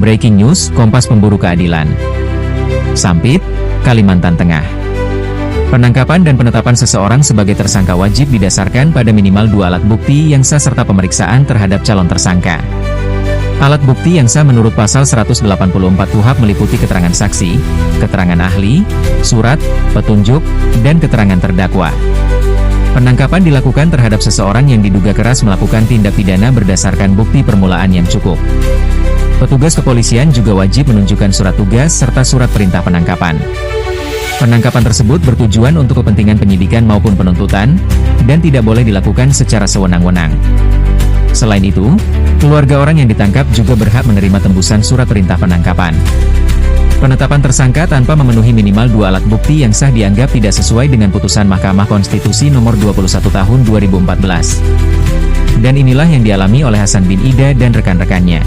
Breaking News, Kompas Pemburu Keadilan. Sampit, Kalimantan Tengah. Penangkapan dan penetapan seseorang sebagai tersangka wajib didasarkan pada minimal 2 alat bukti yang sah serta pemeriksaan terhadap calon tersangka. Alat bukti yang sah menurut pasal 184 KUHP meliputi keterangan saksi, keterangan ahli, surat, petunjuk, dan keterangan terdakwa. Penangkapan dilakukan terhadap seseorang yang diduga keras melakukan tindak pidana berdasarkan bukti permulaan yang cukup. Petugas kepolisian juga wajib menunjukkan surat tugas serta surat perintah penangkapan. Penangkapan tersebut bertujuan untuk kepentingan penyidikan maupun penuntutan, dan tidak boleh dilakukan secara sewenang-wenang. Selain itu, keluarga orang yang ditangkap juga berhak menerima tembusan surat perintah penangkapan. Penetapan tersangka tanpa memenuhi minimal 2 alat bukti yang sah dianggap tidak sesuai dengan putusan Mahkamah Konstitusi nomor 21 tahun 2014. Dan inilah yang dialami oleh Hasan bin Ida dan rekan-rekannya.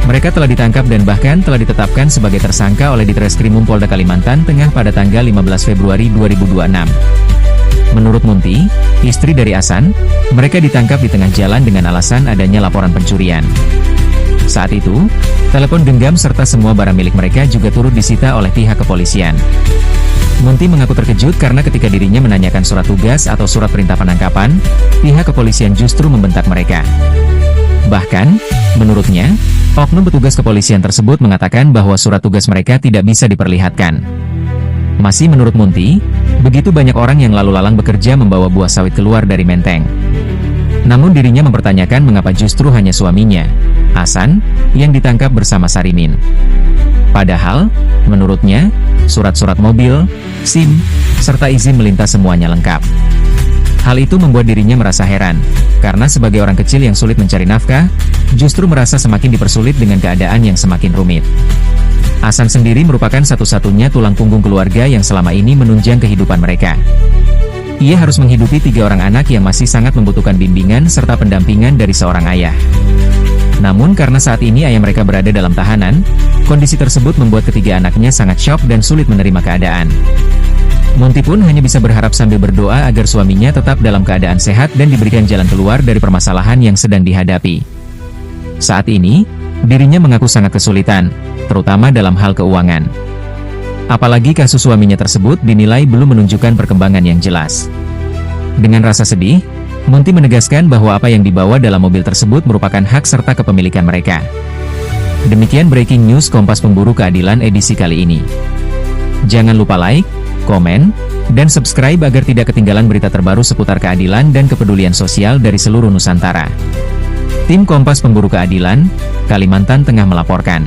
Mereka telah ditangkap dan bahkan telah ditetapkan sebagai tersangka oleh Ditreskrimum Polda Kalimantan Tengah pada tanggal 15 Februari 2026. Menurut Munti, istri dari Hasan, mereka ditangkap di tengah jalan dengan alasan adanya laporan pencurian. Saat itu, telepon genggam serta semua barang milik mereka juga turut disita oleh pihak kepolisian. Munti mengaku terkejut karena ketika dirinya menanyakan surat tugas atau surat perintah penangkapan, pihak kepolisian justru membentak mereka. Bahkan, menurutnya, oknum petugas kepolisian tersebut mengatakan bahwa surat tugas mereka tidak bisa diperlihatkan. Masih menurut Munti, begitu banyak orang yang lalu lalang bekerja membawa buah sawit keluar dari menteng. Namun dirinya mempertanyakan mengapa justru hanya suaminya, Hasan, yang ditangkap bersama Sarimin. Padahal, menurutnya, surat-surat mobil, SIM, serta izin melintas semuanya lengkap. Hal itu membuat dirinya merasa heran, karena sebagai orang kecil yang sulit mencari nafkah, justru merasa semakin dipersulit dengan keadaan yang semakin rumit. Hasan sendiri merupakan satu-satunya tulang punggung keluarga yang selama ini menunjang kehidupan mereka. Ia harus menghidupi 3 orang anak yang masih sangat membutuhkan bimbingan serta pendampingan dari seorang ayah. Namun karena saat ini ayah mereka berada dalam tahanan, kondisi tersebut membuat ketiga anaknya sangat syok dan sulit menerima keadaan. Munti pun hanya bisa berharap sambil berdoa agar suaminya tetap dalam keadaan sehat dan diberikan jalan keluar dari permasalahan yang sedang dihadapi. Saat ini, dirinya mengaku sangat kesulitan, terutama dalam hal keuangan. Apalagi kasus suaminya tersebut dinilai belum menunjukkan perkembangan yang jelas. Dengan rasa sedih, Munti menegaskan bahwa apa yang dibawa dalam mobil tersebut merupakan hak serta kepemilikan mereka. Demikian Breaking News Kompas Pemburu Keadilan edisi kali ini. Jangan lupa like, komen, dan subscribe agar tidak ketinggalan berita terbaru seputar keadilan dan kepedulian sosial dari seluruh Nusantara. Tim Kompas Pemburu Keadilan, Kalimantan Tengah melaporkan.